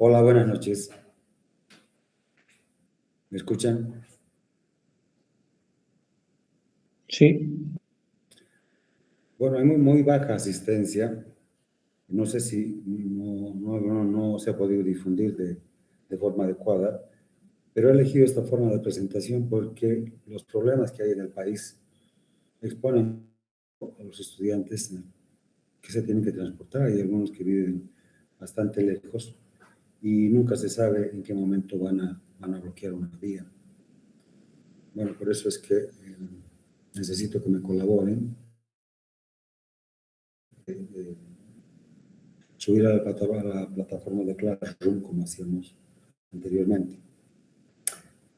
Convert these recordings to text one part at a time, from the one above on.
Hola, buenas noches. ¿Me escuchan? Sí. Bueno, hay muy baja asistencia. No sé si no se ha podido difundir de forma adecuada, pero he elegido esta forma de presentación porque los problemas que hay en el país exponen a los estudiantes que se tienen que transportar. Hay algunos que viven bastante lejos y nunca se sabe en qué momento van a bloquear una vía. Bueno, por eso es que necesito que me colaboren. Subir a la plataforma de Classroom como hacíamos anteriormente.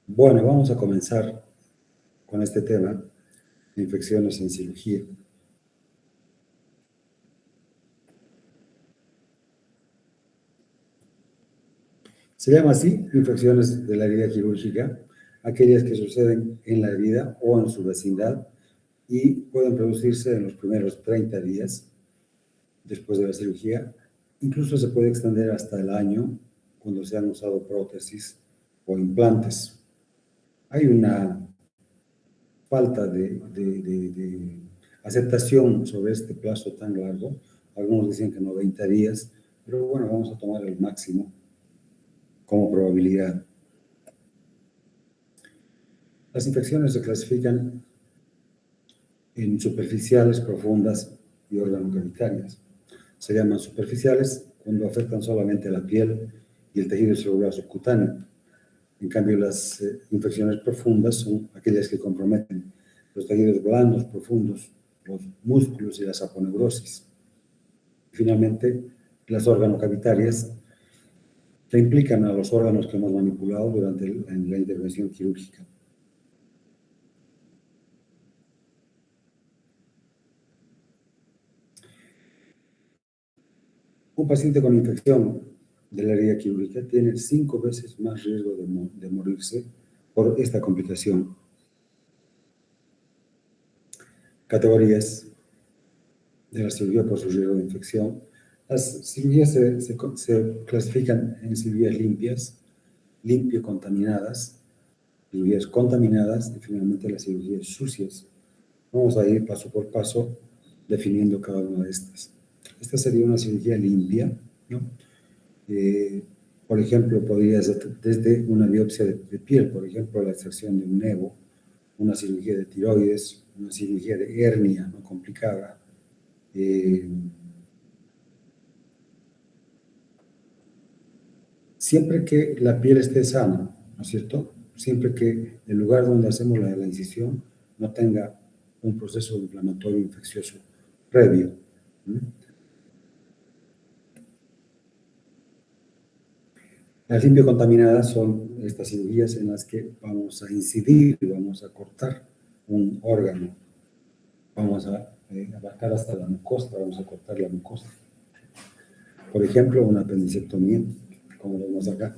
Bueno, vamos a comenzar con este tema de infecciones en cirugía. Se llama así infecciones de la herida quirúrgica, aquellas que suceden en la herida o en su vecindad y pueden producirse en los primeros 30 días después de la cirugía. Incluso se puede extender hasta el año cuando se han usado prótesis o implantes. Hay una falta de aceptación sobre este plazo tan largo. Algunos dicen que 90 días, pero bueno, vamos a tomar el máximo como probabilidad. Las infecciones se clasifican en superficiales, profundas y organocavitarias. Se llaman superficiales cuando afectan solamente la piel y el tejido celular subcutáneo. En cambio, las infecciones profundas son aquellas que comprometen los tejidos blandos, profundos, los músculos y la saponeurosis. Y finalmente, las organocavitarias que implican a los órganos que hemos manipulado durante la intervención quirúrgica. Un paciente con infección de la herida quirúrgica tiene 5 veces más riesgo de morirse por esta complicación. Categorías de la cirugía por su riesgo de infección. Las cirugías se clasifican en cirugías limpias, limpio-contaminadas, cirugías contaminadas y finalmente las cirugías sucias. Vamos a ir paso por paso definiendo cada una de estas. Esta sería una cirugía limpia, ¿no? Por ejemplo, podría ser desde una biopsia de piel, por ejemplo, la extracción de un nevo, una cirugía de tiroides, una cirugía de hernia no complicada. Siempre que la piel esté sana, ¿no es cierto? Siempre que el lugar donde hacemos la incisión no tenga un proceso inflamatorio infeccioso previo. Las limpio-contaminadas son estas cirugías en las que vamos a incidir, vamos a cortar un órgano, vamos a abarcar hasta la mucosa, vamos a cortar la mucosa. Por ejemplo, una apendicectomía, como lo vemos acá.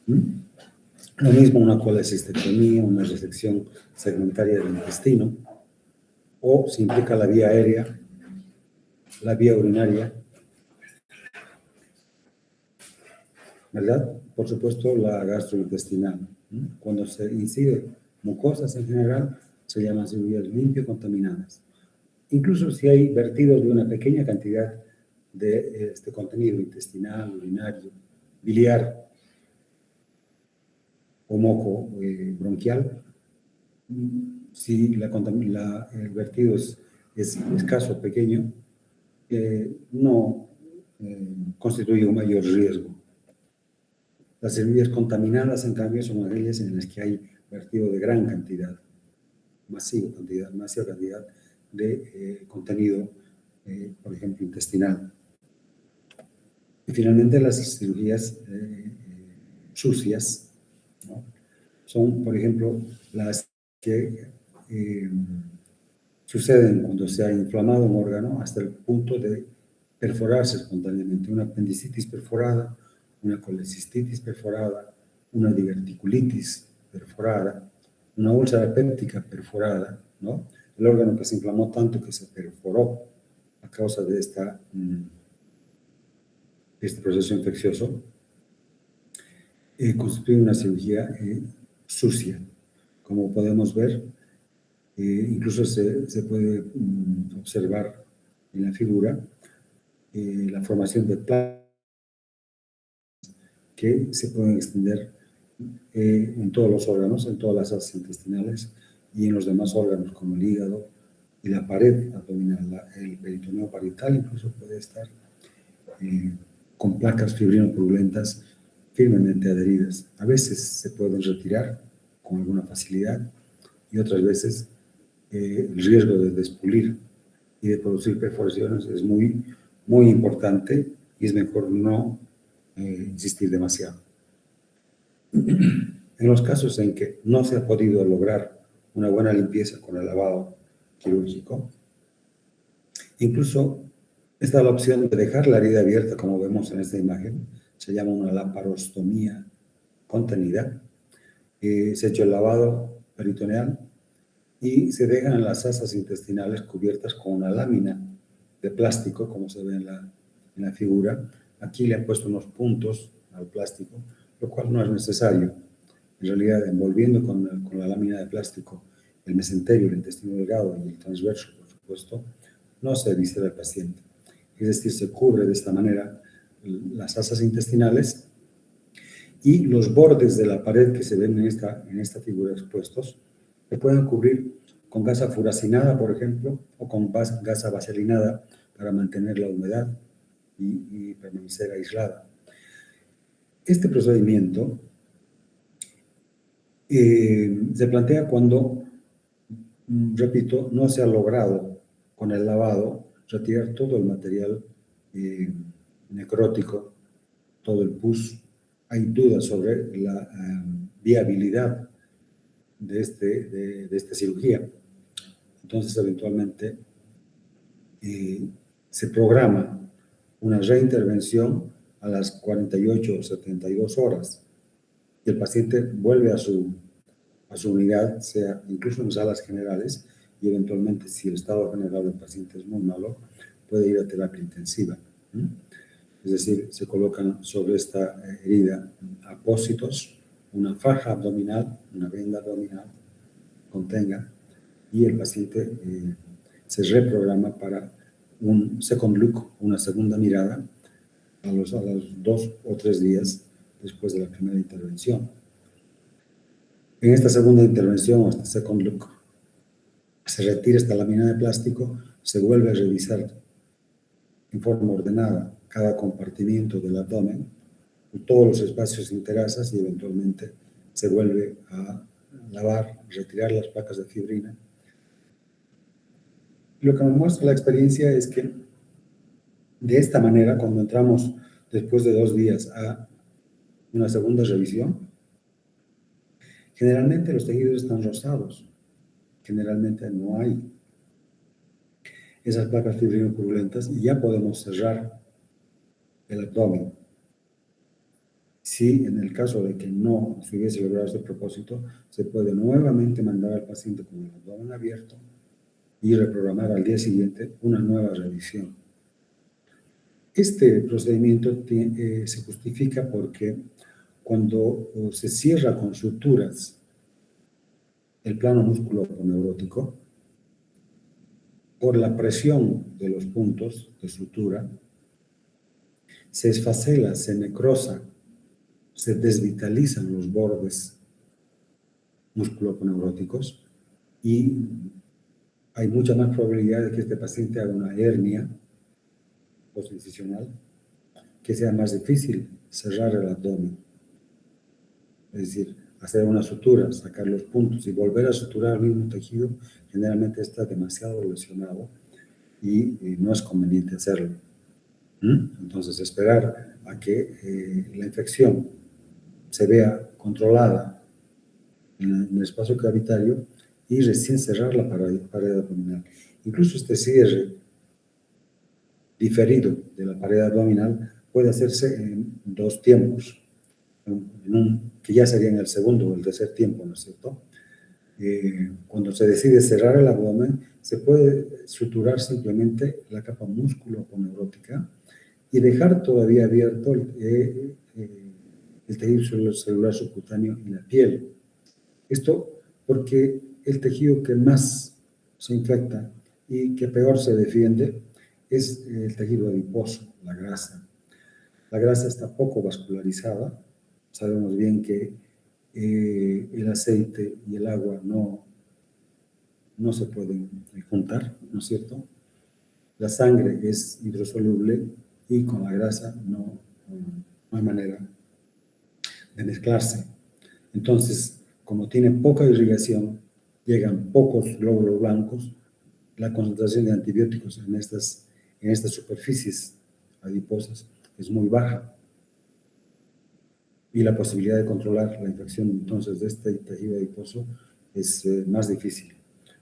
Lo mismo una colecistectomía, una resección segmentaria del intestino, o si implica la vía aérea, la vía urinaria, ¿verdad? Por supuesto, la gastrointestinal. Cuando se incide mucosas en general, se llaman cirugías limpio-contaminadas. Incluso si hay vertidos de una pequeña cantidad de este contenido intestinal, urinario, biliar o moco bronquial, si el vertido es escaso, pequeño, no constituye un mayor riesgo. Las cirugías contaminadas, en cambio, son aquellas en las que hay vertido de gran cantidad, masiva cantidad de contenido, por ejemplo, intestinal. Y finalmente las cirugías sucias, ¿no? Son, por ejemplo, las que suceden cuando se ha inflamado un órgano hasta el punto de perforarse espontáneamente. Una apendicitis perforada, una colecistitis perforada, una diverticulitis perforada, una úlcera péptica perforada, ¿no? El órgano que se inflamó tanto que se perforó a causa de esta este proceso infeccioso, constituye una cirugía sucia. Como podemos ver, incluso se puede observar en la figura la formación de placas que se pueden extender en todos los órganos, en todas las asas intestinales y en los demás órganos como el hígado y la pared abdominal. El peritoneo parietal incluso puede estar con placas fibrinopurulentas firmemente adheridas. A veces se pueden retirar con alguna facilidad y otras veces el riesgo de despulir y de producir perforaciones es muy, muy importante y es mejor no insistir demasiado. En los casos en que no se ha podido lograr una buena limpieza con el lavado quirúrgico, incluso está la opción de dejar la herida abierta, como vemos en esta imagen, se llama una laparostomía contenida. Se ha hecho el lavado peritoneal y se dejan las asas intestinales cubiertas con una lámina de plástico, como se ve en la figura. Aquí le han puesto unos puntos al plástico, lo cual no es necesario. En realidad, envolviendo con la lámina de plástico el mesenterio, el intestino delgado y el transverso, por supuesto, no se eviscera al paciente. Es decir, se cubre de esta manera las asas intestinales y los bordes de la pared que se ven en esta figura expuestos se pueden cubrir con gasa furacinada, por ejemplo, o con gasa vaselinada para mantener la humedad y permanecer aislada. Este procedimiento se plantea cuando, repito, no se ha logrado con el lavado retirar todo el material necrótico, todo el pus. Hay dudas sobre la viabilidad de esta cirugía. Entonces, eventualmente, se programa una reintervención a las 48 o 72 horas. Y el paciente vuelve a su unidad, sea incluso en salas generales, y eventualmente, si el estado general del paciente es muy malo, puede ir a terapia intensiva. Es decir, se colocan sobre esta herida apósitos, una faja abdominal, una venda abdominal, contenga, y el paciente se reprograma para un second look, una segunda mirada, a los 2 o 3 días después de la primera intervención. En esta segunda intervención, o este second look, se retira esta lámina de plástico, se vuelve a revisar en forma ordenada cada compartimiento del abdomen, todos los espacios interasas, y eventualmente se vuelve a lavar, retirar las placas de fibrina. Lo que nos muestra la experiencia es que de esta manera, cuando entramos después de 2 días a una segunda revisión, generalmente los tejidos están rosados, generalmente no hay esas placas fibrinopurulentas y ya podemos cerrar el abdomen. Si en el caso de que no se hubiese logrado este propósito, se puede nuevamente mandar al paciente con el abdomen abierto y reprogramar al día siguiente una nueva revisión. Este procedimiento se justifica porque cuando se cierra con suturas el plano musculoponeurótico, por la presión de los puntos de sutura, se esfacela, se necrosa, se desvitalizan los bordes musculoponeuróticos y hay mucha más probabilidad de que este paciente haga una hernia postincisional, que sea más difícil cerrar el abdomen. Es decir, hacer una sutura, sacar los puntos y volver a suturar el mismo tejido, generalmente está demasiado lesionado y no es conveniente hacerlo. Entonces, esperar a que la infección se vea controlada en el espacio cavitario y recién cerrar la pared abdominal. Incluso este cierre diferido de la pared abdominal puede hacerse en 2 tiempos, que ya sería en el segundo o el tercer tiempo, ¿no es cierto? Cuando se decide cerrar el abdomen, se puede suturar simplemente la capa musculoponeurótica y dejar todavía abierto el tejido celular subcutáneo y la piel. Esto porque el tejido que más se infecta y que peor se defiende es el tejido adiposo, la grasa. La grasa está poco vascularizada. Sabemos bien que el aceite y el agua no se pueden juntar, ¿no es cierto? La sangre es hidrosoluble y con la grasa no hay manera de mezclarse. Entonces, como tiene poca irrigación, llegan pocos glóbulos blancos, la concentración de antibióticos en estas superficies adiposas es muy baja y la posibilidad de controlar la infección entonces de este tejido adiposo es más difícil.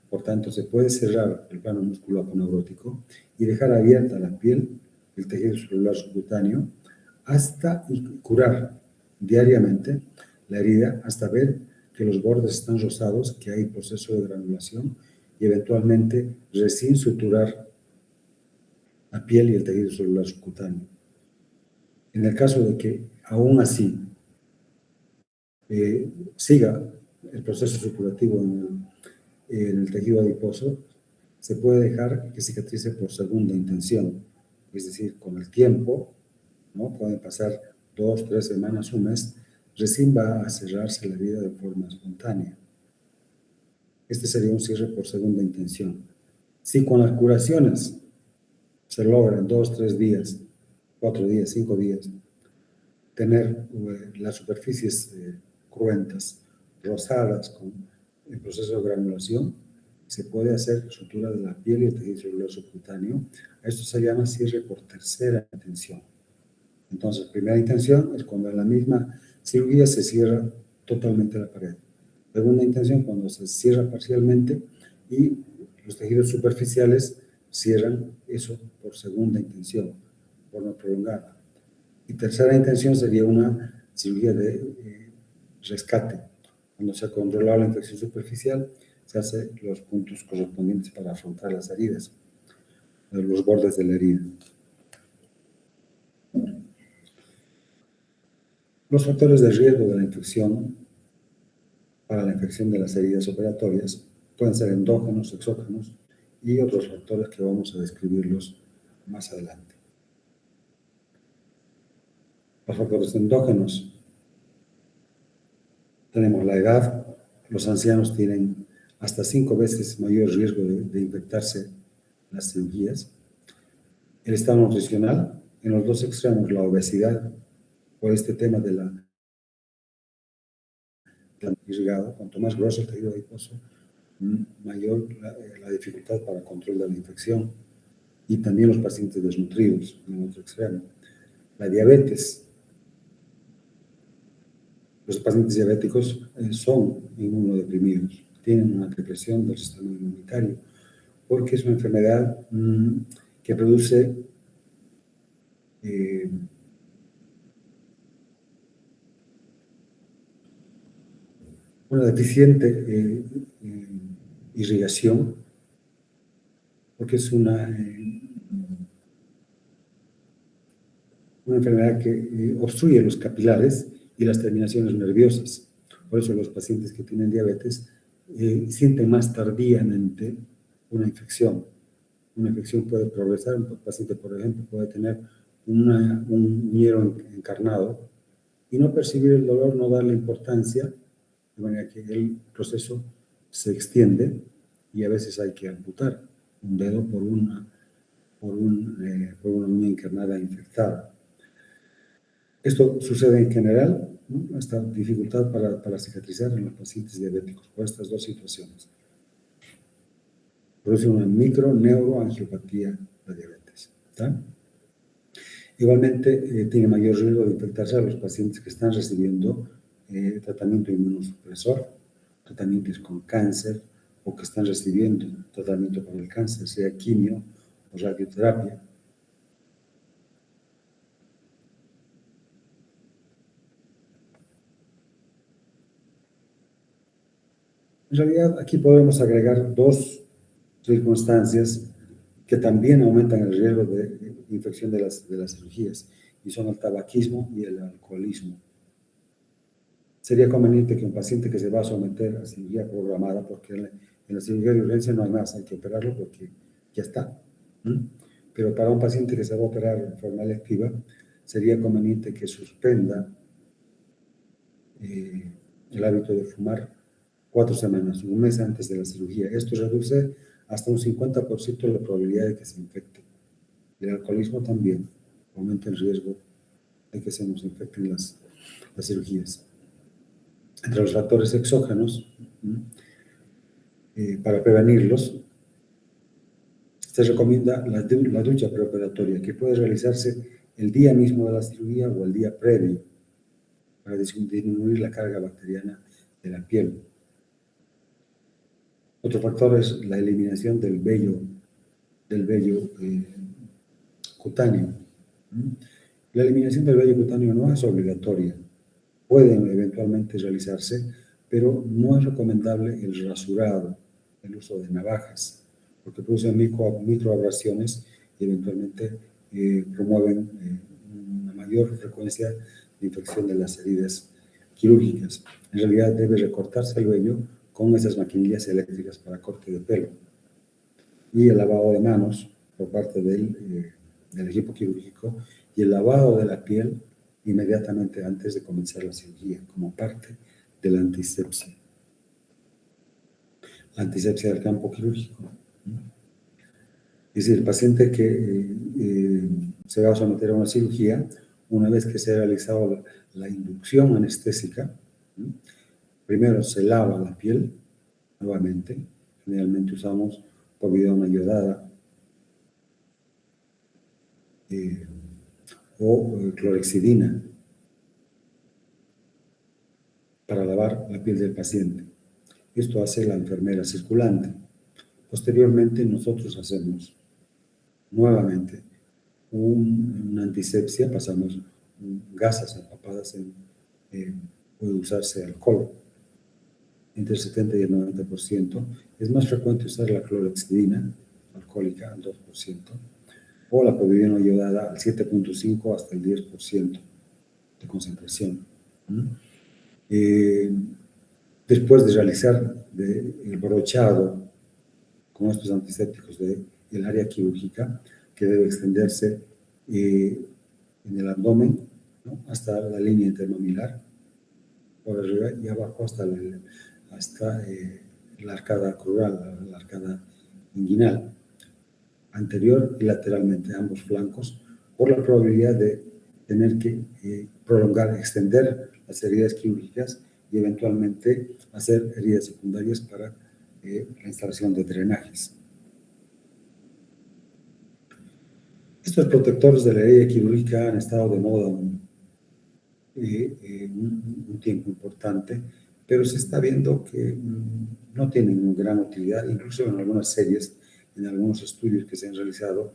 Por tanto, se puede cerrar el plano musculoaponeurótico y dejar abierta la piel, el tejido celular subcutáneo, hasta curar diariamente la herida hasta ver que los bordes están rosados, que hay proceso de granulación y eventualmente recién suturar la piel y el tejido celular subcutáneo. En el caso de que aún así siga el proceso supurativo en el tejido adiposo, se puede dejar que cicatrice por segunda intención, es decir, con el tiempo, ¿no? Pueden pasar 2, 3 semanas, un mes, recién va a cerrarse la herida de forma espontánea. Este sería un cierre por segunda intención. Si con las curaciones se logra en 2, 3 días, 4 días, 5 días, tener las superficies cruentas, rosadas, con el proceso de granulación, se puede hacer sutura de la piel y el tejido celular subcutáneo. Esto se llama cierre por tercera intención. Entonces, primera intención es cuando en la misma cirugía se cierra totalmente la pared. Segunda intención, cuando se cierra parcialmente y los tejidos superficiales cierran eso por segunda intención, por forma prolongada. Y tercera intención sería una cirugía de rescate. Cuando se ha controlado la infección superficial, se hacen los puntos correspondientes para afrontar las heridas, los bordes de la herida. Los factores de riesgo de la infección para la infección de las heridas operatorias pueden ser endógenos, exógenos y otros factores que vamos a describirlos más adelante. Los factores endógenos. Tenemos la edad. Los ancianos tienen hasta 5 veces mayor riesgo de infectarse las cirugías. El estado nutricional, en los dos extremos, la obesidad, por este tema de la irrigado, cuanto más grueso el tejido adiposo, mayor la dificultad para control de la infección, y también los pacientes desnutridos, en el otro extremo. La diabetes. Los pacientes diabéticos son inmunodeprimidos, tienen una depresión del sistema inmunitario, porque es una enfermedad que produce una deficiente irrigación, porque es una enfermedad que obstruye los capilares y las terminaciones nerviosas. Por eso los pacientes que tienen diabetes sienten más tardíamente una infección. Una infección puede progresar, un paciente, por ejemplo, puede tener un hierro encarnado y no percibir el dolor, no darle importancia, de manera que el proceso se extiende y a veces hay que amputar un dedo por una uña encarnada infectada. Esto sucede en general, ¿no? Esta dificultad para cicatrizar en los pacientes diabéticos por estas dos situaciones. Produce una microneuroangiopatía la diabetes. ¿Tá? Igualmente, tiene mayor riesgo de infectarse a los pacientes que están recibiendo tratamiento inmunosupresor, tratamientos con cáncer o que están recibiendo tratamiento para el cáncer, sea quimio o radioterapia. En realidad, aquí podemos agregar dos circunstancias que también aumentan el riesgo de infección de las cirugías, y son el tabaquismo y el alcoholismo. Sería conveniente que un paciente que se va a someter a cirugía programada, porque en la cirugía de urgencia no hay más, hay que operarlo porque ya está. Pero para un paciente que se va a operar de forma electiva, sería conveniente que suspenda el hábito de fumar 4 semanas, un mes antes de la cirugía. Esto reduce hasta un 50% la probabilidad de que se infecte. El alcoholismo también aumenta el riesgo de que se nos infecten las cirugías. Entre los factores exógenos, para prevenirlos, se recomienda la ducha preoperatoria, que puede realizarse el día mismo de la cirugía o el día previo, para disminuir la carga bacteriana de la piel. Otro factor es la eliminación del vello cutáneo. La eliminación del vello cutáneo no es obligatoria, puede eventualmente realizarse, pero no es recomendable el rasurado, el uso de navajas, porque producen microabrasiones y eventualmente promueven una mayor frecuencia de infección de las heridas quirúrgicas. En realidad debe recortarse el vello con esas maquinillas eléctricas para corte de pelo. Y el lavado de manos por parte del equipo quirúrgico y el lavado de la piel inmediatamente antes de comenzar la cirugía, como parte de la antisepsia. La antisepsia del campo quirúrgico. Es decir, el paciente que se va a someter a una cirugía, una vez que se ha realizado la inducción anestésica, primero se lava la piel nuevamente. Generalmente usamos povidona iodada o clorexidina para lavar la piel del paciente. Esto hace la enfermera circulante. Posteriormente nosotros hacemos nuevamente una antisepsia, pasamos gasas empapadas puede usarse alcohol entre el 70 y el 90%. Es más frecuente usar la clorexidina alcohólica al 2%, o la povidona iodada al 7.5 hasta el 10% de concentración. Después de realizar el brochado con estos antisépticos del área quirúrgica, que debe extenderse en el abdomen, ¿no?, hasta la línea intermamilar, por arriba y abajo hasta la arcada crural, la arcada inguinal, anterior y lateralmente, ambos flancos, por la probabilidad de tener que prolongar, extender las heridas quirúrgicas y eventualmente hacer heridas secundarias para la instalación de drenajes. Estos protectores de la herida quirúrgica han estado de moda un tiempo importante, pero se está viendo que no tienen una gran utilidad, incluso en algunas series, en algunos estudios que se han realizado,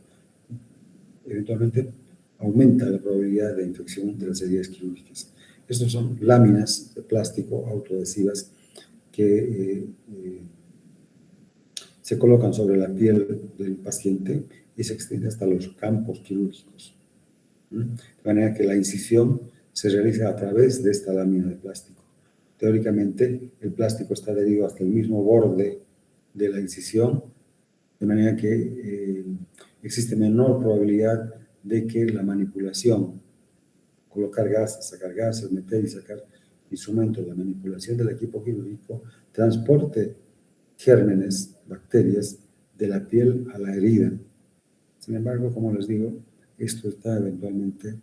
eventualmente aumenta la probabilidad de infección de las heridas quirúrgicas. Estas son láminas de plástico autoadhesivas que se colocan sobre la piel del paciente y se extiende hasta los campos quirúrgicos. De manera que la incisión se realiza a través de esta lámina de plástico. Teóricamente, el plástico está adherido hasta el mismo borde de la incisión, de manera que existe menor probabilidad de que la manipulación, colocar gases, sacar gases, meter y sacar instrumentos, la manipulación del equipo quirúrgico, transporte gérmenes, bacterias, de la piel a la herida. Sin embargo, como les digo, esto está eventualmente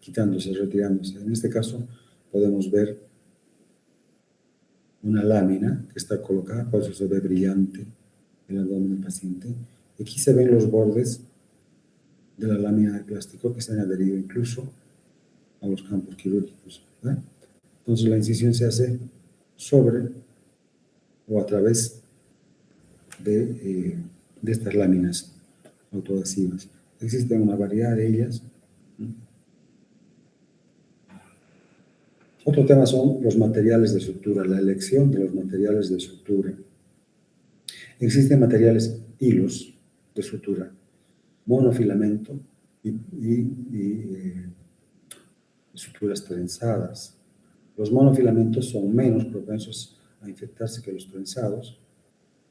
quitándose, retirándose. En este caso, podemos ver una lámina que está colocada, por eso se ve brillante el abdomen del paciente. Aquí se ven los bordes de la lámina de plástico que se han adherido incluso a los campos quirúrgicos, ¿verdad? Entonces la incisión se hace sobre o a través de estas láminas autoadhesivas. Existen una variedad de ellas. Otro tema son los materiales de sutura, la elección de los materiales de sutura. Existen materiales hilos de sutura, monofilamento y suturas trenzadas. Los monofilamentos son menos propensos a infectarse que los trenzados.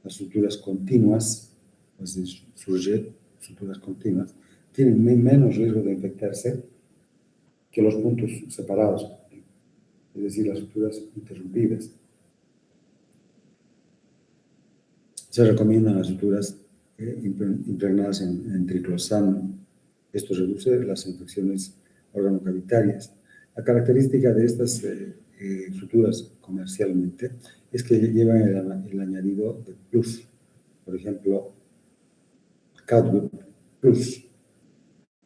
Las suturas continuas, es decir, suturas continuas, tienen menos riesgo de infectarse que los puntos separados, es decir, las suturas interrumpidas. Se recomiendan las suturas impregnadas en triclosan. Esto reduce las infecciones organocavitarias. La característica de estas suturas comercialmente es que llevan el añadido de plus. Por ejemplo, Cadwood plus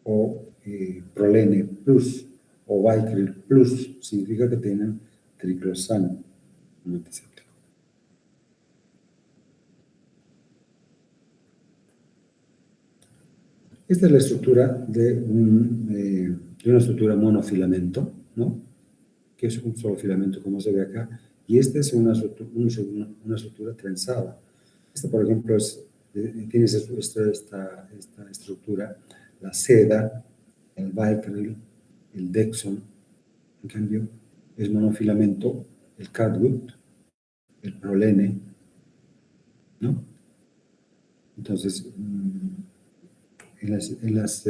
o Prolene plus o Vicryl plus significa que tienen triclosan, un antiséptico. Esta es la estructura de una estructura monofilamento, ¿no? Que es un solo filamento, como se ve acá, y esta es una estructura trenzada. Esta, por ejemplo, tiene esta estructura, la seda, el Vicryl, el Dexon. En cambio, es monofilamento el Cadwood, el Prolene, ¿no? Entonces, en las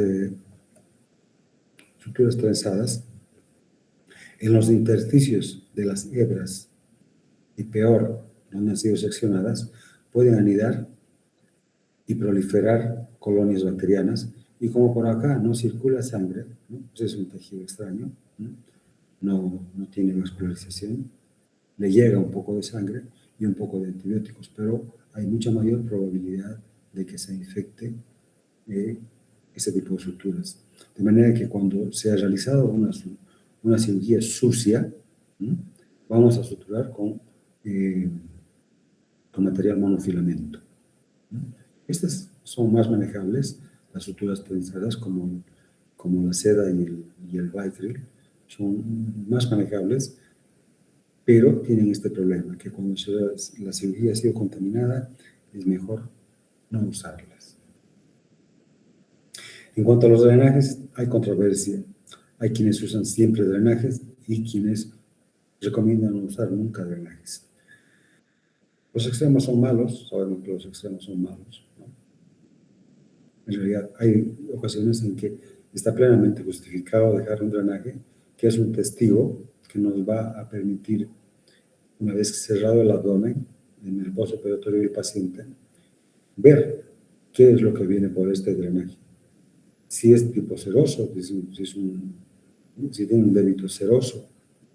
estructuras trenzadas, en los intersticios de las hebras y peor, donde han sido seccionadas, pueden anidar y proliferar colonias bacterianas, y como por acá no circula sangre, ¿no? Pues es un tejido extraño, no tiene vascularización, le llega un poco de sangre y un poco de antibióticos, pero hay mucha mayor probabilidad de que se infecte ese tipo de estructuras. De manera que cuando se ha realizado una cirugía sucia, vamos a suturar con material monofilamento. Estas son más manejables, las suturas trenzadas como la seda y el Vicryl, son más manejables, pero tienen este problema, que cuando la cirugía ha sido contaminada, es mejor no usarlas. En cuanto a los drenajes, hay controversia. Hay quienes usan siempre drenajes y quienes recomiendan no usar nunca drenajes. Los extremos son malos, sabemos que los extremos son malos, ¿no? En realidad, hay ocasiones en que está plenamente justificado dejar un drenaje, que es un testigo que nos va a permitir, una vez cerrado el abdomen, en el postoperatorio del paciente, ver qué es lo que viene por este drenaje. Si es tipo seroso, si tiene un débito seroso,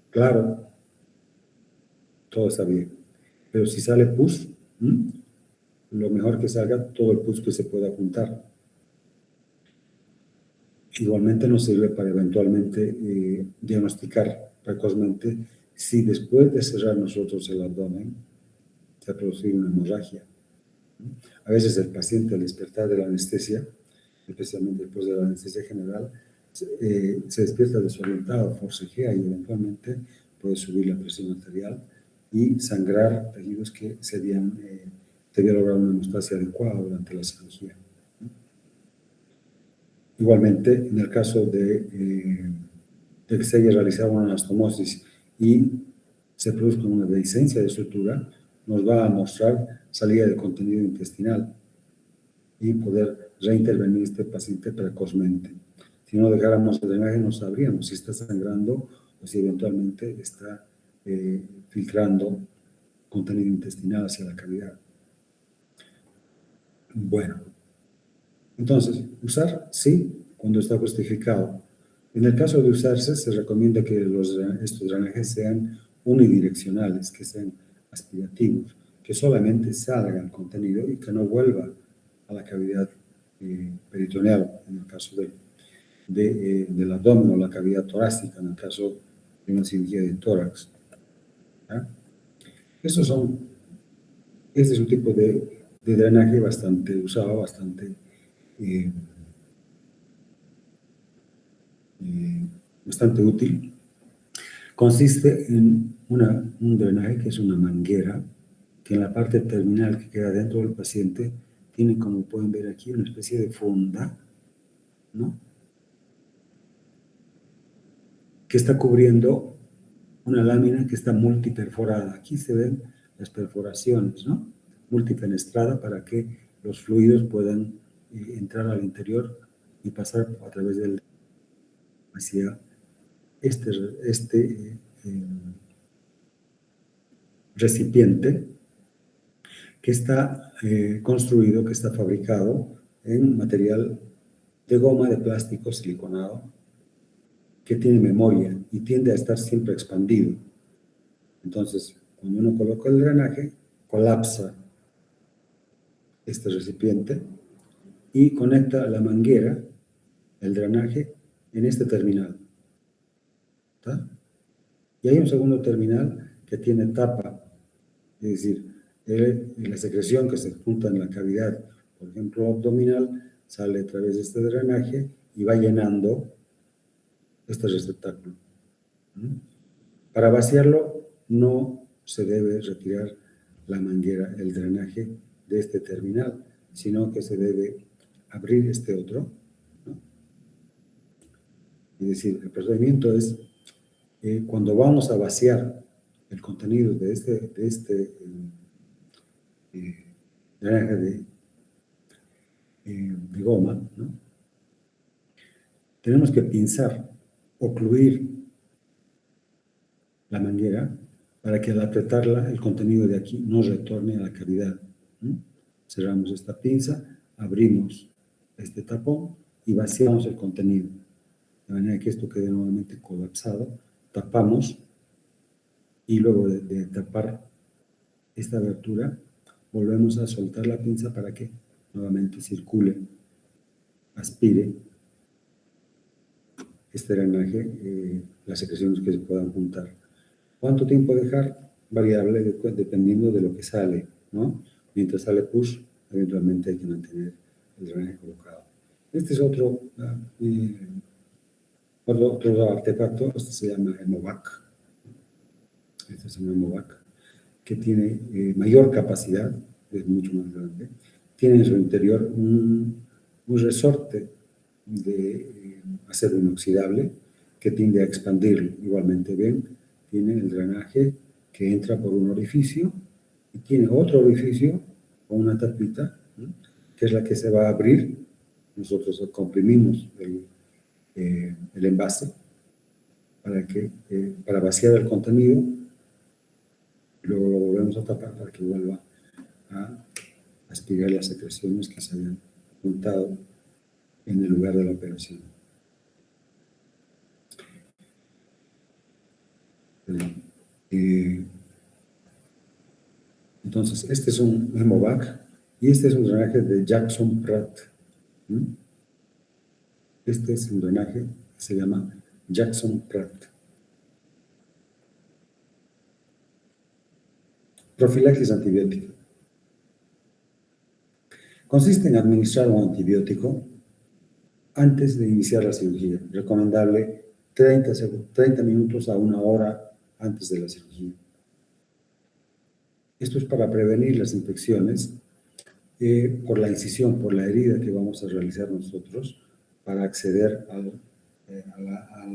claro, todo está bien. Pero si sale pus, lo mejor que salga todo el pus que se pueda juntar. Igualmente nos sirve para eventualmente diagnosticar precozmente si después de cerrar nosotros el abdomen se ha producido una hemorragia. A veces el paciente al despertar de la anestesia, especialmente después de la anestesia general, se despierta desorientado, forcejea y eventualmente puede subir la presión arterial y sangrar tejidos que se habían logrado una hemostasia adecuada durante la cirugía. Igualmente, en el caso de que se haya realizado una anastomosis y se produzca una dehiscencia de estructura, nos va a mostrar salida de contenido intestinal y poder reintervenir este paciente precozmente. Si no dejáramos el drenaje, no sabríamos si está sangrando o si eventualmente está filtrando contenido intestinal hacia la cavidad. Bueno, entonces, usar, sí, cuando está justificado. En el caso de usarse, se recomienda que estos drenajes sean unidireccionales, que sean aspirativos, que solamente salga el contenido y que no vuelva a la cavidad peritoneal, en el caso del abdomen, o la cavidad torácica, en el caso de una cirugía de tórax. ¿Ya? Este es un tipo de drenaje bastante usado, bastante útil. Consiste en un drenaje que es una manguera que en la parte terminal que queda dentro del paciente tiene, como pueden ver aquí, una especie de funda, ¿no? Que está cubriendo una lámina que está multiperforada. Aquí se ven las perforaciones, ¿no? Multifenestrada para que los fluidos puedan entrar al interior y pasar a través del hacia este recipiente que está construido, que está fabricado en material de goma, de plástico siliconado, que tiene memoria y tiende a estar siempre expandido. Entonces, cuando uno coloca el drenaje, colapsa este recipiente y conecta la manguera, el drenaje, en este terminal. ¿Está? Y hay un segundo terminal que tiene tapa, es decir, la secreción que se junta en la cavidad, por ejemplo, abdominal, sale a través de este drenaje y va llenando este receptáculo. Para vaciarlo, no se debe retirar la manguera, el drenaje de este terminal, sino que se debe abrir este otro, ¿no? Es decir, el procedimiento es cuando vamos a vaciar el contenido de este drenaje de goma, ¿no? Tenemos que pinzar, ocluir la manguera para que al apretarla el contenido de aquí no retorne a la cavidad. Cerramos esta pinza, abrimos este tapón y vaciamos el contenido. De manera que esto quede nuevamente colapsado. Tapamos y luego de tapar esta abertura, volvemos a soltar la pinza para que nuevamente circule, aspire este drenaje, las secreciones que se puedan juntar. ¿Cuánto tiempo dejar? Variable dependiendo de lo que sale, ¿no? Mientras sale push, eventualmente hay que mantener el drenaje colocado. Este es otro artefacto, este se llama Hemovac. Este es un Hemovac que tiene mayor capacidad, es mucho más grande. Tiene en su interior un resorte de acero inoxidable que tiende a expandirlo. Igualmente, ven, tiene el drenaje que entra por un orificio y tiene otro orificio con una tapita, ¿no? Que es la que se va a abrir. Nosotros comprimimos el envase para vaciar el contenido y luego lo volvemos a tapar para que vuelva a aspirar las secreciones que se hayan juntado en el lugar de la operación. Entonces, este es un Hemovac y este es un drenaje de Jackson Pratt. Este es un drenaje que se llama Jackson Pratt. Profilaxis antibiótica. Consiste en administrar un antibiótico antes de iniciar la cirugía. Recomendable 30 minutos a 1 hora antes de la cirugía. Esto es para prevenir las infecciones por la incisión, por la herida que vamos a realizar nosotros para acceder al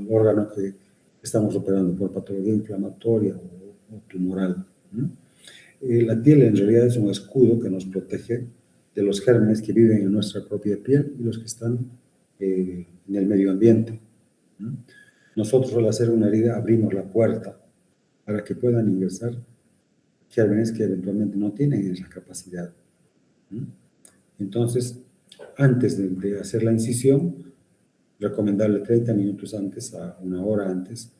órgano que estamos operando por patología inflamatoria o tumoral. La piel en realidad es un escudo que nos protege de los gérmenes que viven en nuestra propia piel y los que están en el medio ambiente. Nosotros, al hacer una herida, abrimos la puerta para que puedan ingresar gérmenes que eventualmente no tienen esa capacidad. Entonces, antes de hacer la incisión, recomendable 30 minutos antes a 1 hora antes,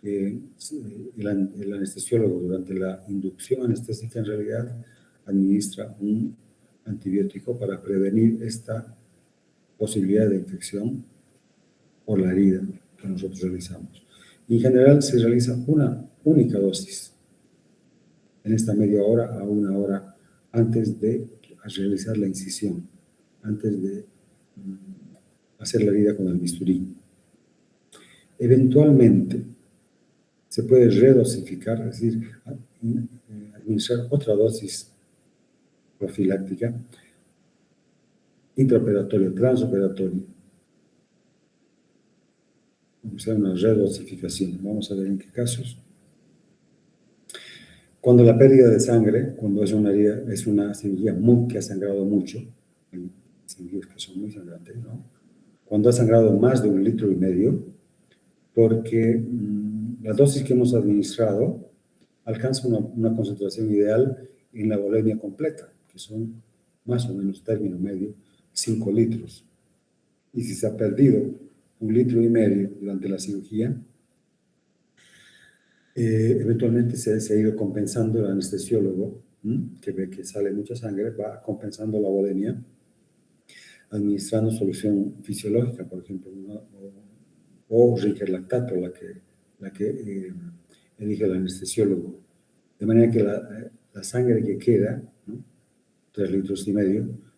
el anestesiólogo durante la inducción anestésica en realidad administra un antibiótico para prevenir esta posibilidad de infección por la herida que nosotros realizamos. En general se realiza una única dosis en esta media hora a 1 hora antes de realizar la incisión, antes de hacer la herida con el bisturí. Eventualmente se puede redosificar, es decir, administrar otra dosis profiláctica intraoperatorio, transoperatorio. Vamos a hacer una redosificación. Vamos a ver en qué casos. Cuando la pérdida de sangre, cuando es una herida, es una cirugía que ha sangrado mucho, hay cirugías que son muy sangrantes, ¿no? Cuando ha sangrado más de 1,5 litros, porque la dosis que hemos administrado alcanza una concentración ideal en la volemia completa, que son más o menos término medio, 5 litros. Y si se ha perdido 1,5 litros durante la cirugía, eventualmente se ha ido compensando el anestesiólogo, que ve que sale mucha sangre, va compensando la volemia, administrando solución fisiológica, por ejemplo, o riquelactato, la que elige el anestesiólogo. De manera que la sangre que queda, ¿no? 3,5 litros,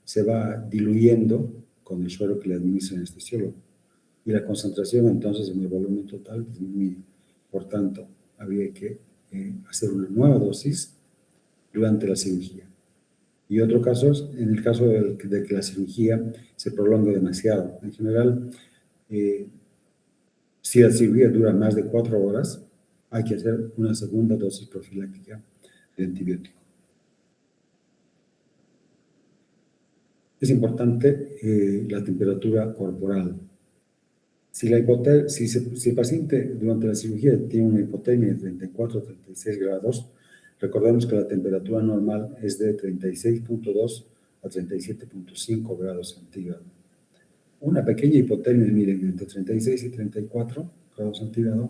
se va diluyendo con el suero que le administra el anestesiólogo. Y la concentración entonces en el volumen total disminuye. Por tanto, habría que hacer una nueva dosis durante la cirugía. Y otro caso, en el caso de que la cirugía se prolongue demasiado. En general, si la cirugía dura más de 4 horas, hay que hacer una segunda dosis profiláctica de antibiótico. Es importante la temperatura corporal. Si el paciente durante la cirugía tiene una hipotermia de 34 o 36 grados, recordemos que la temperatura normal es de 36,2 a 37,5 grados centígrados. Una pequeña hipotermia, miren, entre 36 y 34 grados centígrados,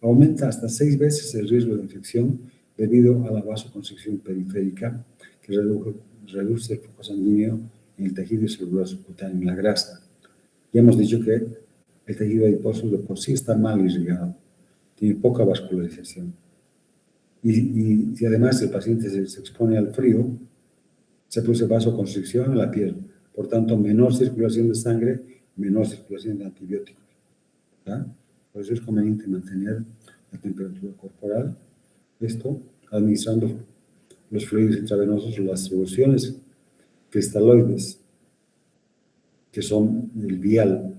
aumenta hasta 6 veces el riesgo de infección debido a la vasoconstricción periférica que reduce el flujo sanguíneo en el tejido celular subcutáneo, en la grasa. Ya hemos dicho que el tejido adiposo de por sí está mal irrigado, tiene poca vascularización. Y si además el paciente se expone al frío, se produce vasoconstricción en la piel. Por tanto, menor circulación de sangre, menor circulación de antibióticos. ¿Ya? Por eso es conveniente mantener la temperatura corporal. Esto administrando los fluidos intravenosos o las soluciones cristaloides, que son el vial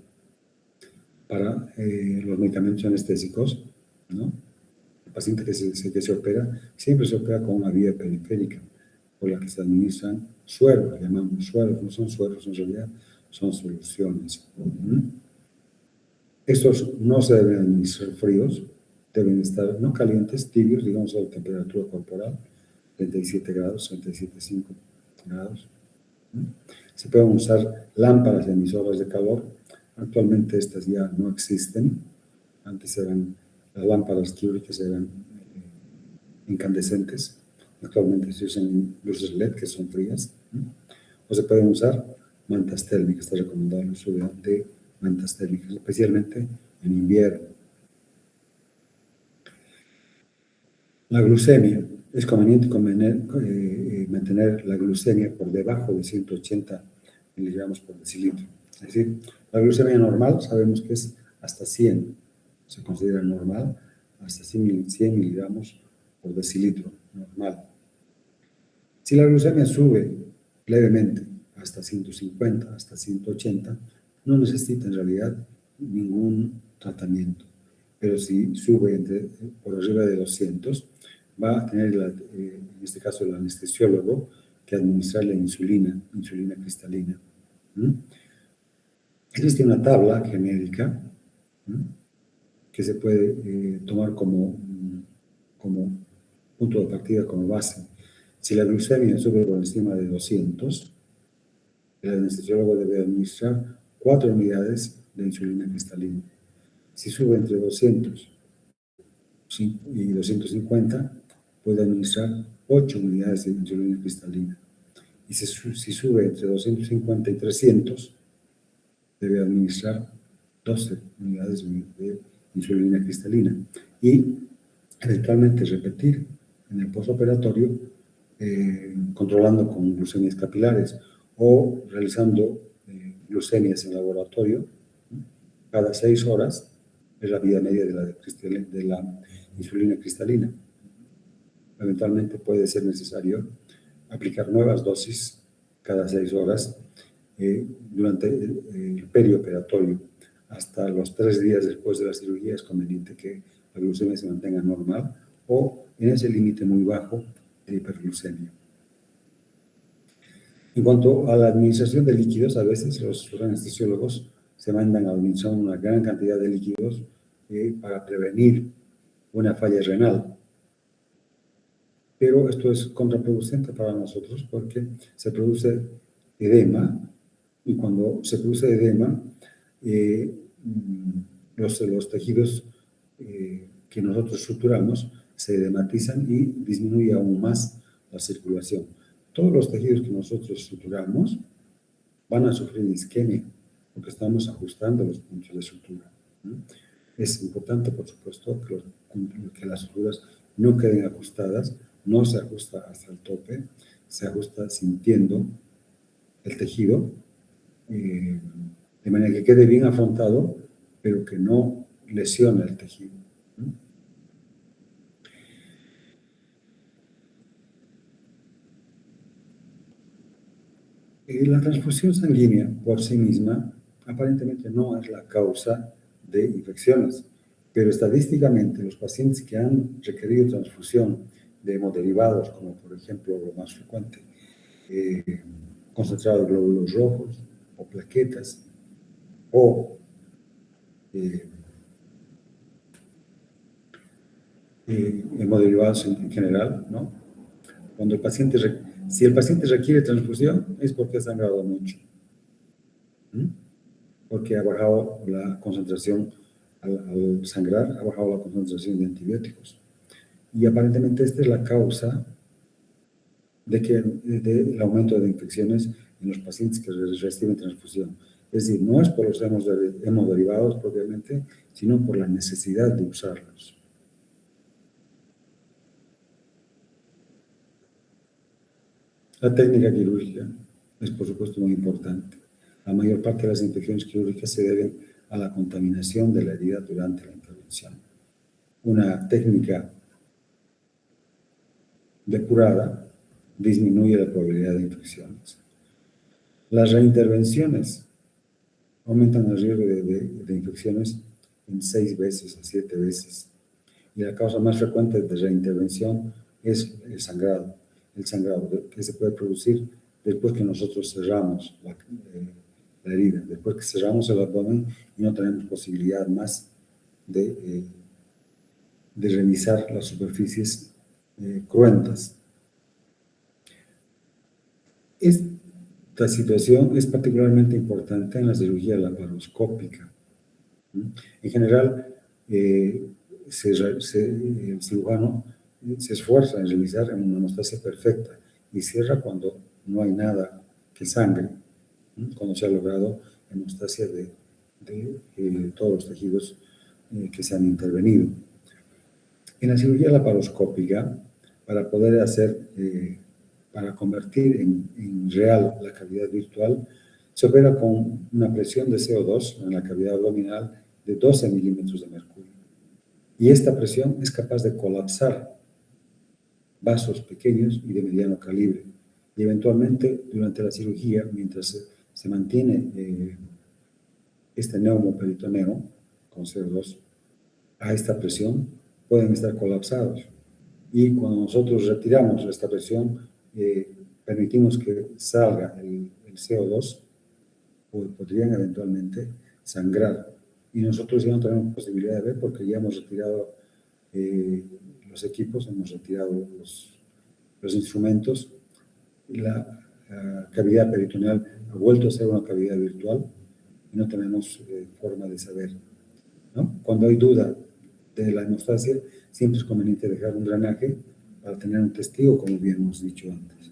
para los medicamentos anestésicos, ¿no? El paciente que se opera, siempre se opera con una vía periférica, por la que se administran sueros, que llamamos sueros, no son sueros en realidad, son soluciones. Estos no se deben administrar fríos, deben estar no calientes, tibios, digamos a la temperatura corporal, 37 grados, 37,5 grados. Se pueden usar lámparas emisoras de calor. Actualmente estas ya no existen. Antes las lámparas quirúrgicas eran incandescentes. Actualmente se usan luces LED que son frías. O se pueden usar mantas térmicas. Está recomendado el uso de mantas térmicas, especialmente en invierno. La glucemia. Es conveniente mantener la glucemia por debajo de 180 miligramos por decilitro. Es decir, la glucemia normal sabemos que es hasta 100, se considera normal, hasta 100 miligramos por decilitro, normal. Si la glucemia sube levemente hasta 150, hasta 180, no necesita en realidad ningún tratamiento. Pero si sube por arriba de 200, va a tener, en este caso, el anestesiólogo que administrar la insulina cristalina. Existe una tabla genérica que se puede tomar como punto de partida, como base. Si la glucemia sube por encima de 200, el anestesiólogo debe administrar 4 unidades de insulina cristalina. Si sube entre 200 y 250, puede administrar 8 unidades de insulina cristalina. Y si sube entre 250 y 300, debe administrar 12 unidades de insulina cristalina. Y eventualmente repetir en el postoperatorio, controlando con glucemias capilares o realizando glucemias en laboratorio cada 6 horas, es la vida media de la insulina cristalina. Eventualmente puede ser necesario aplicar nuevas dosis cada 6 horas durante el perioperatorio hasta los 3 días después de la cirugía es conveniente que la glucemia se mantenga normal o en ese límite muy bajo de hiperglucemia. En cuanto a la administración de líquidos, a veces los anestesiólogos se mandan a administrar una gran cantidad de líquidos para prevenir una falla renal. Pero esto es contraproducente para nosotros porque se produce edema y cuando se produce edema, los tejidos que nosotros suturamos se edematizan y disminuye aún más la circulación. Todos los tejidos que nosotros suturamos van a sufrir isquemia porque estamos ajustando los puntos de sutura. Es importante, por supuesto, que las suturas no queden ajustadas, no se ajusta hasta el tope, se ajusta sintiendo el tejido, de manera que quede bien afrontado, pero que no lesione el tejido. La transfusión sanguínea por sí misma aparentemente no es la causa de infecciones, pero estadísticamente los pacientes que han requerido transfusión de hemoderivados, como por ejemplo lo más frecuente, concentrado de glóbulos rojos o plaquetas o hemoderivados en general, ¿no? Cuando si el paciente requiere transfusión es porque ha sangrado mucho, porque ha bajado la concentración, al sangrar, ha bajado la concentración de antibióticos. Y aparentemente esta es la causa del aumento de infecciones en los pacientes que reciben transfusión. Es decir, no es por los hemoderivados propiamente, sino por la necesidad de usarlos. La técnica quirúrgica es, por supuesto, muy importante. La mayor parte de las infecciones quirúrgicas se deben a la contaminación de la herida durante la intervención. Una técnica depurada disminuye la probabilidad de infecciones. Las reintervenciones aumentan el riesgo de infecciones en 6 veces a 7 veces. Y la causa más frecuente de reintervención es el sangrado que se puede producir después que nosotros cerramos la herida, después que cerramos el abdomen y no tenemos posibilidad más de revisar las superficies cruentas. Esta situación es particularmente importante en la cirugía laparoscópica. En general, el cirujano se esfuerza en realizar una hemostasia perfecta y cierra cuando no hay nada que sangre, cuando se ha logrado hemostasia de todos los tejidos que se han intervenido. En la cirugía laparoscópica, para poder para convertir en real la cavidad virtual, se opera con una presión de CO2 en la cavidad abdominal de 12 milímetros de mercurio. Y esta presión es capaz de colapsar vasos pequeños y de mediano calibre. Y eventualmente, durante la cirugía, mientras se mantiene este neumoperitoneo con CO2 a esta presión, pueden estar colapsados. Y cuando nosotros retiramos esta presión, permitimos que salga el CO2, podrían eventualmente sangrar. Y nosotros ya no tenemos posibilidad de ver porque ya hemos retirado los equipos, hemos retirado los instrumentos. La cavidad peritoneal ha vuelto a ser una cavidad virtual y no tenemos forma de saber, ¿no? Cuando hay duda de la hemostasia, siempre es conveniente dejar un drenaje para tener un testigo, como bien hemos dicho antes.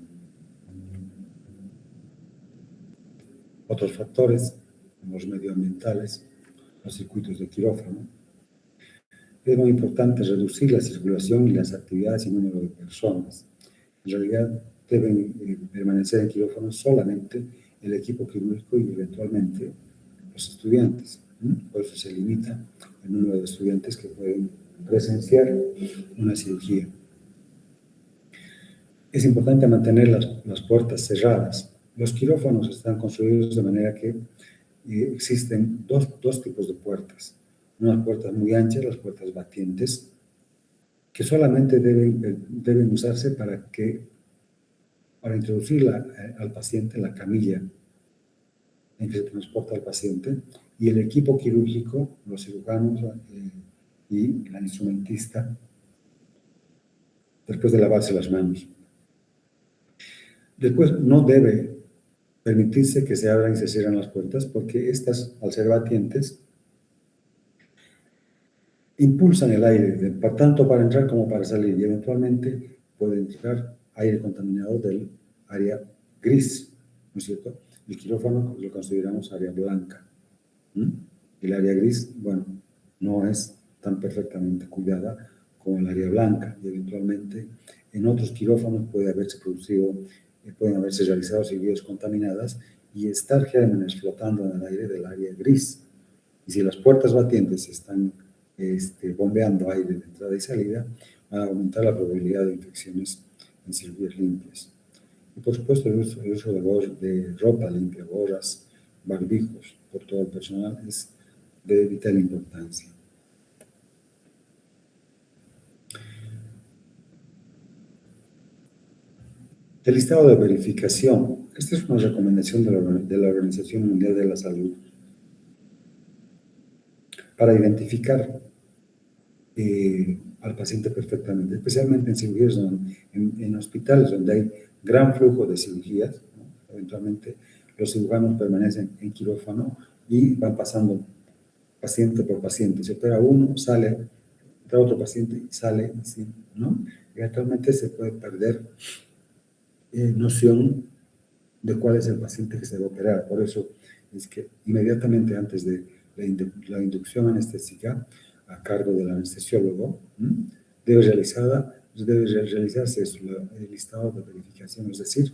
Otros factores, como los medioambientales, los circuitos de quirófano. Es muy importante reducir la circulación y las actividades y número de personas. En realidad, deben permanecer en quirófano solamente el equipo quirúrgico y eventualmente los estudiantes. Por eso se limita el número de estudiantes que pueden presenciar una cirugía. Es importante mantener las puertas cerradas Los quirófanos están construidos de manera que existen dos tipos de puertas. Unas puertas muy anchas, las puertas batientes, que solamente deben usarse para introducir al paciente en la camilla en que se transporta al paciente, y el equipo quirúrgico, los cirujanos y la instrumentista, después de lavarse las manos. Después no debe permitirse que se abran y se cierren las puertas, porque estas, al ser batientes, impulsan el aire, tanto para entrar como para salir, y eventualmente puede entrar aire contaminado del área gris, ¿no es cierto? El quirófano lo consideramos área blanca. El área gris, bueno, no es tan perfectamente cuidada como el área blanca, y eventualmente en otros quirófanos pueden haberse realizado cirugías contaminadas y estar gérmenes flotando en el aire del área gris. Y si las puertas batientes están bombeando aire de entrada y salida, va a aumentar la probabilidad de infecciones en cirugías limpias. Y por supuesto el uso de ropa limpia, gorras, barbijos por todo el personal es de vital importancia. El listado de verificación. Esta es una recomendación de la Organización Mundial de la Salud para identificar al paciente perfectamente, especialmente en cirugías, en hospitales donde hay gran flujo de cirugías, ¿no? Eventualmente los cirujanos permanecen en quirófano y van pasando paciente por paciente. Se opera uno, sale, entra otro paciente y sale, ¿no? Y actualmente se puede perder noción de cuál es el paciente que se va a operar. Por eso es que inmediatamente antes de la inducción anestésica, a cargo del anestesiólogo, debe realizarse el listado de verificación, es decir,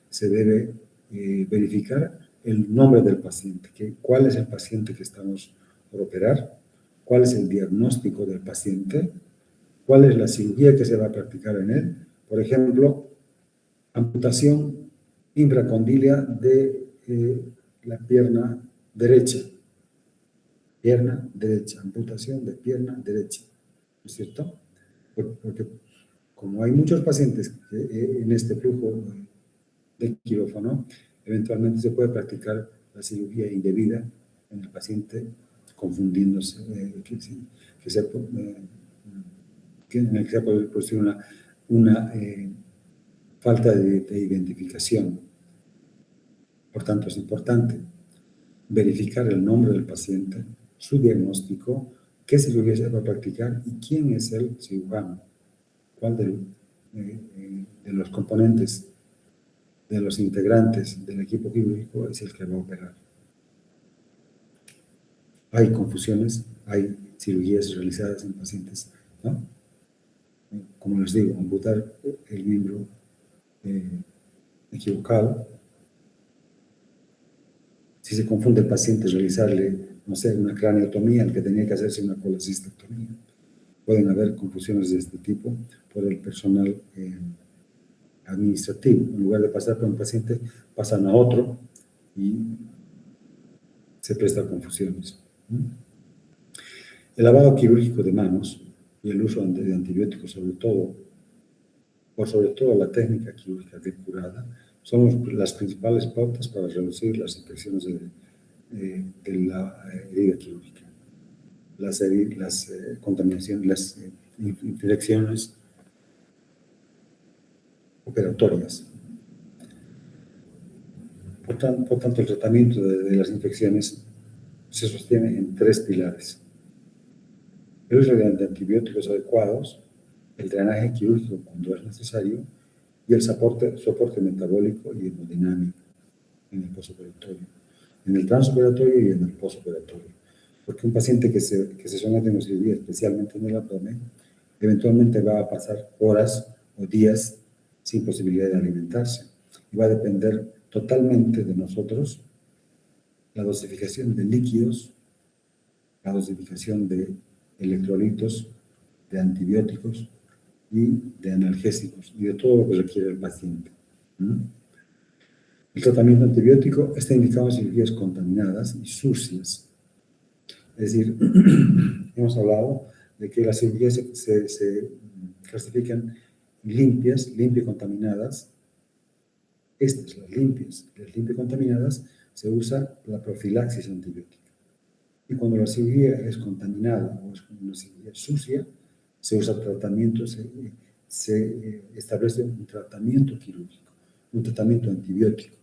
se debe verificar el nombre del paciente, cuál es el paciente que estamos por operar, cuál es el diagnóstico del paciente, cuál es la cirugía que se va a practicar en él. Por ejemplo, amputación infracondilia de la pierna derecha. Pierna derecha, amputación de pierna derecha, ¿no es cierto? Porque como hay muchos pacientes en este flujo del quirófano, eventualmente se puede practicar la cirugía indebida en el paciente, confundiéndose, en el que se puede producir una falta de identificación. Por tanto, es importante verificar el nombre del paciente, su diagnóstico, qué cirugía se va a practicar y quién es el cirujano, cuál de los componentes, de los integrantes del equipo quirúrgico es el que va a operar. Hay confusiones, hay cirugías realizadas en pacientes, ¿no? Como les digo, amputar el miembro equivocado. Si se confunde el paciente, realizarle, no sé, una craneotomía, el que tenía que hacerse una colecistectomía. Pueden haber confusiones de este tipo por el personal administrativo. En lugar de pasar por un paciente, pasan a otro y se presta a confusiones. El lavado quirúrgico de manos y el uso de antibióticos, sobre todo la técnica quirúrgica depurada, son las principales pautas para reducir las infecciones de la herida quirúrgica, las contaminaciones, las infecciones operatorias. Por tanto, el tratamiento de las infecciones se sostiene en 3 pilares: el uso de antibióticos adecuados, el drenaje quirúrgico cuando es necesario y el soporte metabólico y hemodinámico en el posoperatorio, en el transoperatorio y en el posoperatorio. Porque un paciente que se somete a una cirugía, especialmente en el abdomen, eventualmente va a pasar horas o días sin posibilidad de alimentarse y va a depender totalmente de nosotros la dosificación de líquidos, la dosificación de electrolitos, de antibióticos y de analgésicos y de todo lo que requiere el paciente. El tratamiento antibiótico está indicado en cirugías contaminadas y sucias. Es decir, hemos hablado de que las cirugías se clasifican limpias, limpio y contaminadas. Estas, las limpias y contaminadas, se usa la profilaxis antibiótica. Y cuando la cirugía es contaminada o es una cirugía sucia, se usa tratamiento, se establece un tratamiento quirúrgico, un tratamiento antibiótico.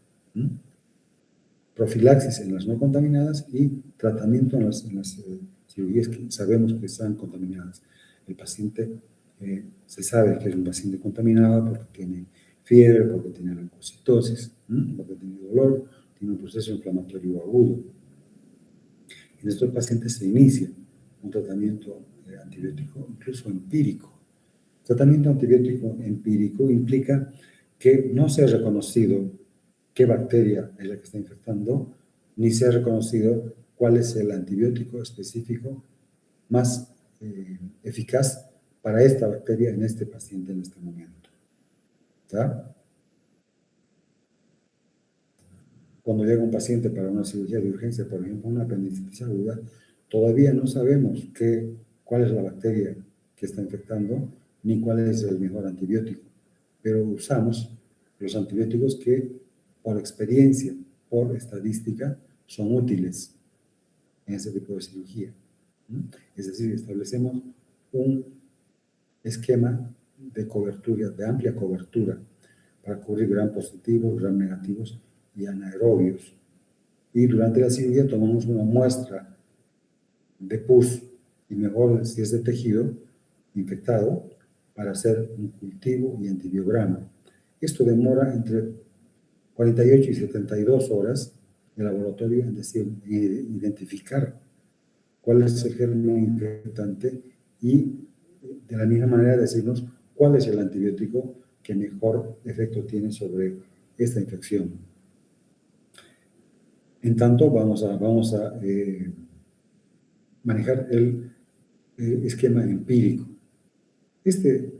Profilaxis en las no contaminadas y tratamiento en las cirugías que sabemos que están contaminadas. El paciente se sabe que es un paciente contaminado porque tiene fiebre, porque tiene leucocitosis, porque tiene dolor, tiene un proceso inflamatorio agudo. En estos pacientes se inicia un tratamiento antibiótico, incluso empírico. Tratamiento antibiótico empírico implica que no se ha reconocido qué bacteria es la que está infectando, ni se ha reconocido cuál es el antibiótico específico más eficaz para esta bacteria en este paciente en este momento. ¿Está? Cuando llega un paciente para una cirugía de urgencia, por ejemplo, una apendicitis aguda, todavía no sabemos cuál es la bacteria que está infectando, ni cuál es el mejor antibiótico, pero usamos los antibióticos que, por experiencia, por estadística, son útiles en ese tipo de cirugía. Es decir, establecemos un esquema de cobertura, de amplia cobertura, para cubrir gram positivos, gram negativos y anaerobios. Y durante la cirugía tomamos una muestra de pus, y mejor si es de tejido infectado, para hacer un cultivo y antibiograma. Esto demora entre 48 y 72 horas de laboratorio, es decir, identificar cuál es el germen infectante y de la misma manera decirnos cuál es el antibiótico que mejor efecto tiene sobre esta infección. En tanto, vamos a manejar el esquema empírico. Este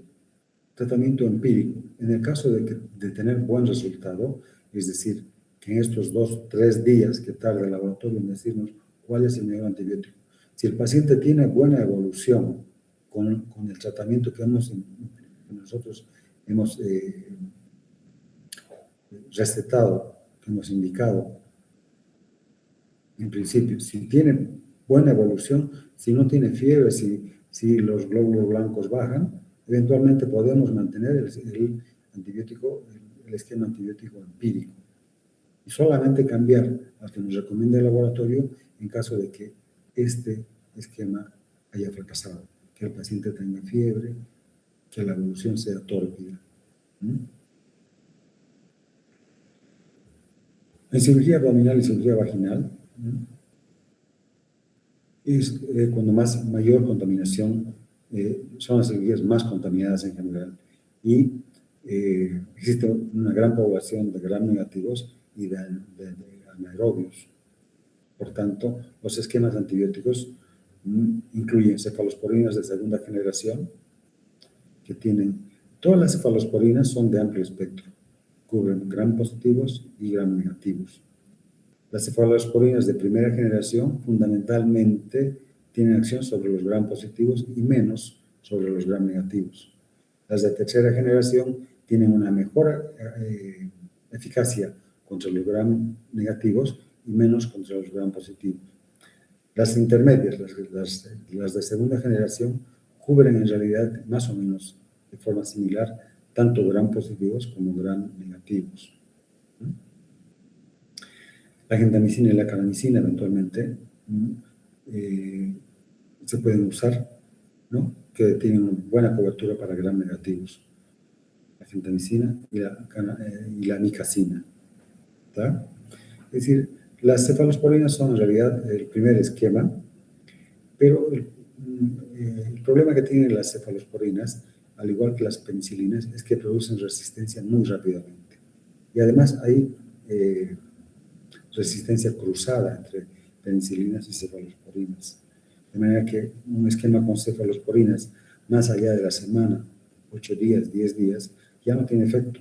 tratamiento empírico, en el caso de tener buen resultado, es decir, que en estos 2-3 días que tarda el laboratorio en decirnos cuál es el mejor antibiótico, si el paciente tiene buena evolución con el tratamiento que nosotros hemos recetado, que hemos indicado, en principio, si tiene buena evolución, si no tiene fiebre, si los glóbulos blancos bajan, eventualmente podemos mantener el antibiótico, el esquema antibiótico empírico. Y solamente cambiar al que nos recomienda el laboratorio en caso de que este esquema haya fracasado, que el paciente tenga fiebre, que la evolución sea tórpida. En cirugía abdominal y cirugía vaginal, es cuando mayor contaminación, son las cirugías más contaminadas en general, y existe una gran población de gram negativos y de anaerobios. Por tanto, los esquemas antibióticos incluyen cefalosporinas de segunda generación, que todas las cefalosporinas son de amplio espectro, cubren gram positivos y gram negativos. Las cefalosporinas de primera generación fundamentalmente tienen acción sobre los gram positivos y menos sobre los gram negativos. Las de tercera generación tienen una mejor eficacia contra los gram negativos y menos contra los gram positivos. Las intermedias, las de segunda generación, cubren en realidad más o menos de forma similar tanto gram positivos como gram negativos. La gentamicina y la calamicina eventualmente se pueden usar, ¿no? Que tienen una buena cobertura para gram negativos. La gentamicina y la micacina. ¿Está? Es decir, las cefalosporinas son en realidad el primer esquema, pero el problema que tienen las cefalosporinas, al igual que las penicilinas, es que producen resistencia muy rápidamente. Y además hay resistencia cruzada entre penicilinas y cefalosporinas. De manera que un esquema con cefalosporinas más allá de la semana, 8 días, 10 días, ya no tiene efecto.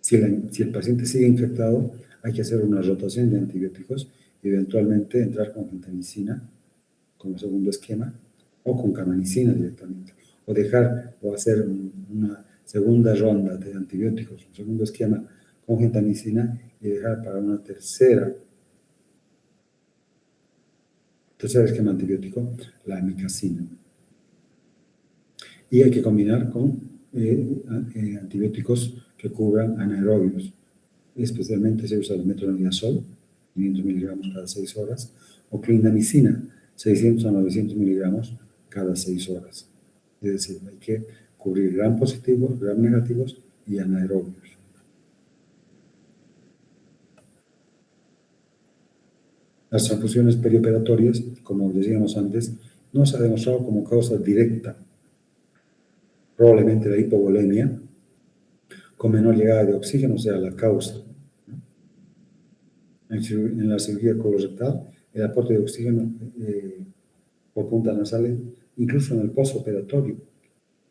Si el paciente sigue infectado, hay que hacer una rotación de antibióticos y eventualmente entrar con gentamicina como segundo esquema o con camanicina directamente. O hacer una segunda ronda de antibióticos, un segundo esquema con gentamicina y dejar para una tercer esquema antibiótico la amikacina. Y hay que combinar con antibióticos que cubran anaerobios. Especialmente se usa el metronidazol, 500 miligramos cada 6 horas, o clindamicina, 600 a 900 miligramos cada 6 horas. Es decir, hay que cubrir gram positivos, gram negativos y anaerobios. Las transfusiones perioperatorias, como decíamos antes, no se ha demostrado como causa directa, probablemente la hipovolemia, con menor llegada de oxígeno sea la causa. En la cirugía colorectal, el aporte de oxígeno por puntas nasales, incluso en el postoperatorio,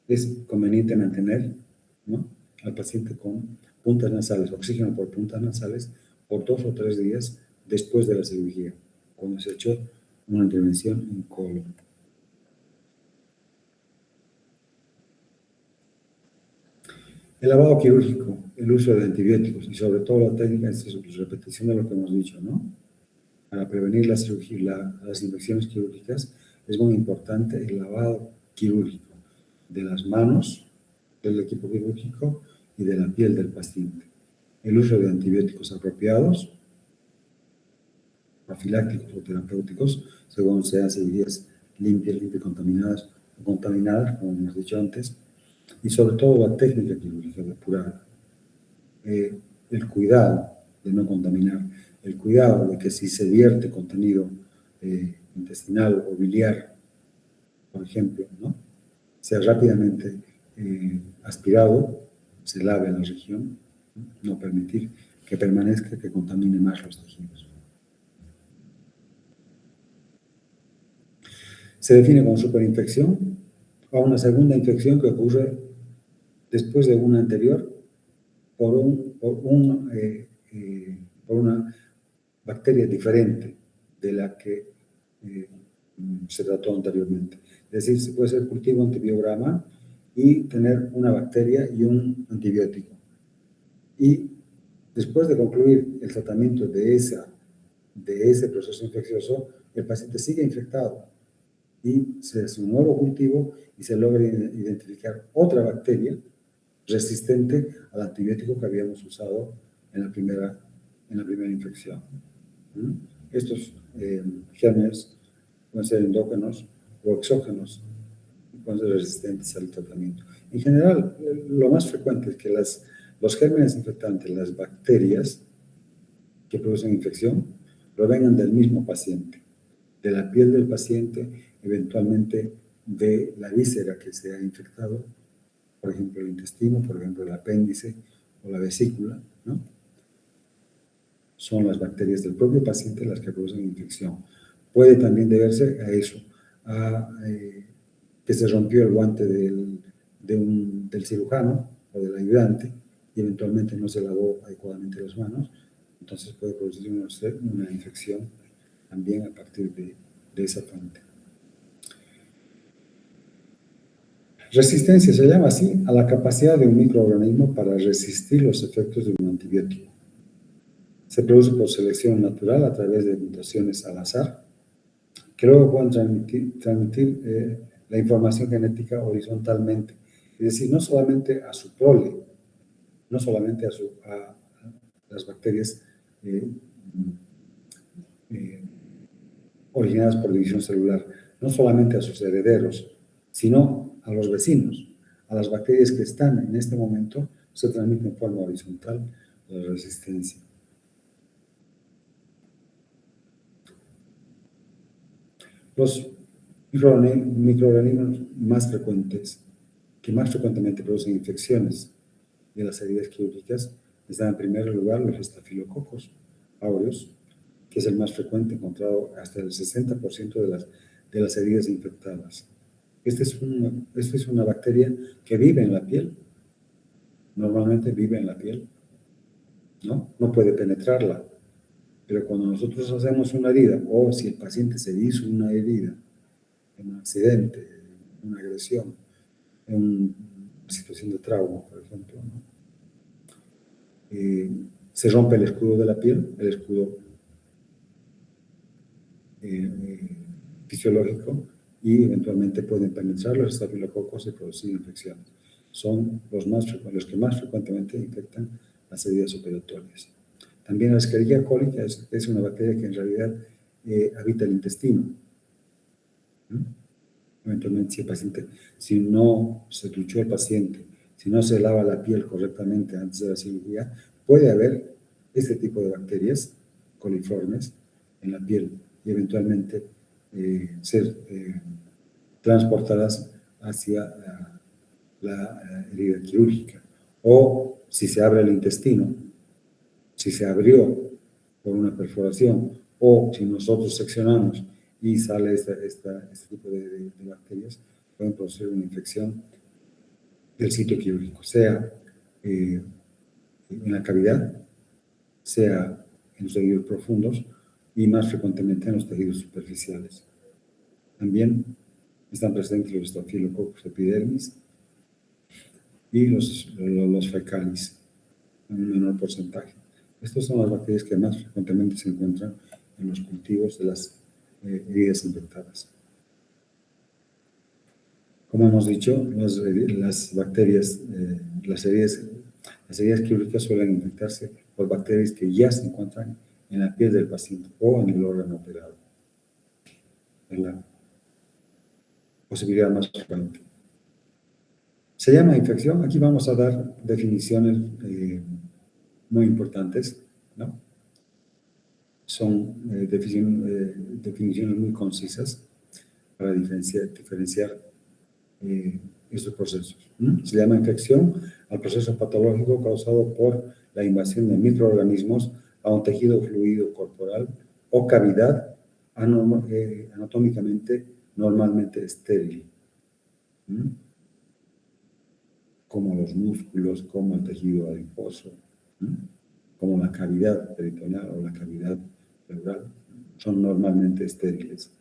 es conveniente mantener, ¿no?, al paciente con puntas nasales, oxígeno por puntas nasales, por 2 o 3 días después de la cirugía, cuando se ha hecho una intervención en colon. El lavado quirúrgico, el uso de antibióticos y sobre todo la técnica es repetición de lo que hemos dicho, ¿no? Para prevenir la cirugía, las infecciones quirúrgicas, es muy importante el lavado quirúrgico de las manos, del equipo quirúrgico y de la piel del paciente. El uso de antibióticos apropiados, profilácticos o terapéuticos, según sean cirugías limpias, contaminadas o contaminadas, como hemos dicho antes, y sobre todo la técnica quirúrgica depurada. El cuidado de no contaminar, el cuidado de que si se vierte contenido intestinal o biliar, por ejemplo, ¿no?, sea rápidamente aspirado, se lave la región, no permitir que permanezca, que contamine más los tejidos. Se define como superinfección a una segunda infección que ocurre después de una anterior por una bacteria diferente de la que se trató anteriormente. Es decir, se puede hacer cultivo antibiograma y tener una bacteria y un antibiótico. Y después de concluir el tratamiento de ese proceso infeccioso, el paciente sigue infectado y se hace un nuevo cultivo y se logra identificar otra bacteria resistente al antibiótico que habíamos usado en la primera infección. Estos gérmenes pueden ser endógenos o exógenos, pueden ser resistentes al tratamiento. En general, lo más frecuente es que los gérmenes infectantes, las bacterias que producen infección, provengan del mismo paciente, de la piel del paciente, eventualmente de la víscera que se ha infectado, por ejemplo el intestino, por ejemplo el apéndice o la vesícula, ¿no? Son las bacterias del propio paciente las que producen infección. Puede también deberse a eso, que se rompió el guante del cirujano o del ayudante y eventualmente no se lavó adecuadamente las manos, entonces puede producir una infección también a partir de esa fuente. Resistencia se llama así a la capacidad de un microorganismo para resistir los efectos de un antibiótico. Se produce por selección natural a través de mutaciones al azar, que luego pueden transmitir la información genética horizontalmente. Es decir, no solamente a su prole, no solamente a las bacterias originadas por división celular, no solamente a sus herederos, sino a los vecinos, a las bacterias que están en este momento, se transmite en forma horizontal la resistencia. Los microorganismos más frecuentes, que más frecuentemente producen infecciones de las heridas quirúrgicas, están en primer lugar los estafilococos aureus, que es el más frecuente, encontrado hasta el 60% de las heridas infectadas. Esta es una bacteria que vive en la piel, normalmente vive en la piel, ¿no? No puede penetrarla. Pero cuando nosotros hacemos una herida, o si el paciente se hizo una herida, en un accidente, una agresión, en una situación de trauma, por ejemplo, ¿no? Se rompe el escudo de la piel, el escudo fisiológico, y eventualmente pueden penetrar los estafilococos y producir infecciones. Son los que más frecuentemente infectan las heridas operatorias. También la Escherichia coli es una bacteria que en realidad habita el intestino. Eventualmente, si no se duchó el paciente, si no se lava la piel correctamente antes de la cirugía, puede haber este tipo de bacterias coliformes en la piel y eventualmente ser transportadas hacia la herida quirúrgica. O si se abre el intestino, si se abrió por una perforación, o si nosotros seccionamos y sale este tipo de bacterias, pueden producir una infección del sitio quirúrgico, sea en la cavidad, sea en los tejidos profundos y más frecuentemente en los tejidos superficiales. También están presentes los Staphylococcus epidermis y los fecalis en un menor porcentaje. Estas son las bacterias que más frecuentemente se encuentran en los cultivos de las heridas infectadas. Como hemos dicho, las bacterias, las heridas quirúrgicas suelen infectarse por bacterias que ya se encuentran en la piel del paciente o en el órgano operado. Es la posibilidad más frecuente. Se llama infección. Aquí vamos a dar definiciones muy importantes, ¿no? Son definiciones muy concisas para diferenciar estos procesos. Se llama infección al proceso patológico causado por la invasión de microorganismos a un tejido fluido corporal o cavidad anatómicamente normalmente estéril, como los músculos, como el tejido adiposo, como la cavidad peritoneal o la cavidad pleural, son normalmente estériles.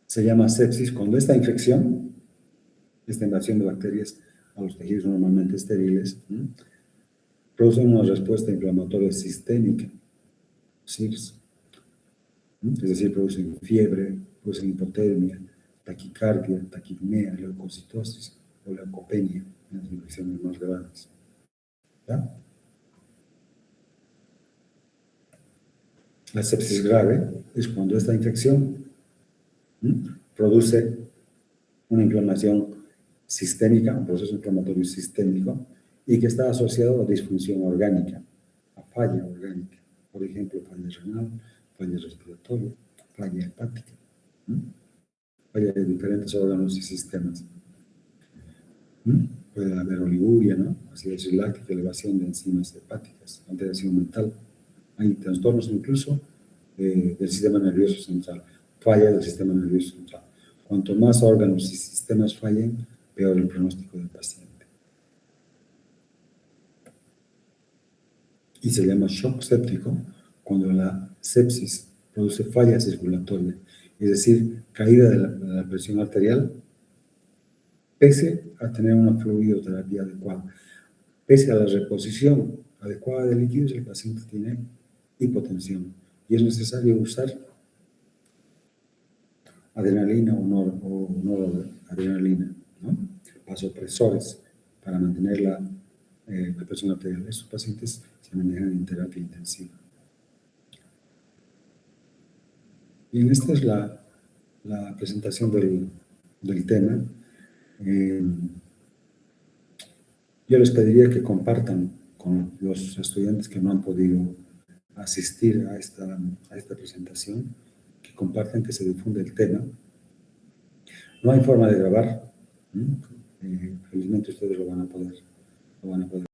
Se llama sepsis cuando esta infección, esta invasión de bacterias a los tejidos normalmente estériles, produce una respuesta inflamatoria sistémica, SIRS, es decir, producen fiebre, producen hipotermia, taquicardia, taquipnea, leucocitosis o leucopenia en las infecciones más graves. ¿Ya? La sepsis grave es cuando esta infección produce una inflamación sistémica, un proceso inflamatorio sistémico, y que está asociado a disfunción orgánica, a falla orgánica, por ejemplo, falla renal, falla respiratoria, falla hepática, falla de diferentes órganos y sistemas. Puede haber oliguria, ¿no? Acidosis láctica, elevación de enzimas hepáticas, alteración mental. Hay trastornos incluso del sistema nervioso central, falla del sistema nervioso central. Cuanto más órganos y sistemas fallen, peor el pronóstico del paciente. Y se llama shock séptico cuando la sepsis produce falla circulatoria, es decir, caída de la presión arterial, pese a tener una fluidoterapia adecuada. Pese a la reposición adecuada de líquidos, el paciente tiene hipotensión y es necesario usar adrenalina o noradrenalina, ¿no? Vasopresores para mantener la presión arterial. Estos pacientes se manejan en terapia intensiva. Bien, esta es la presentación del tema. Yo les pediría que compartan con los estudiantes que no han podido asistir a esta presentación, que compartan, que se difunde el tema. No hay forma de grabar. Felizmente ustedes lo van a poder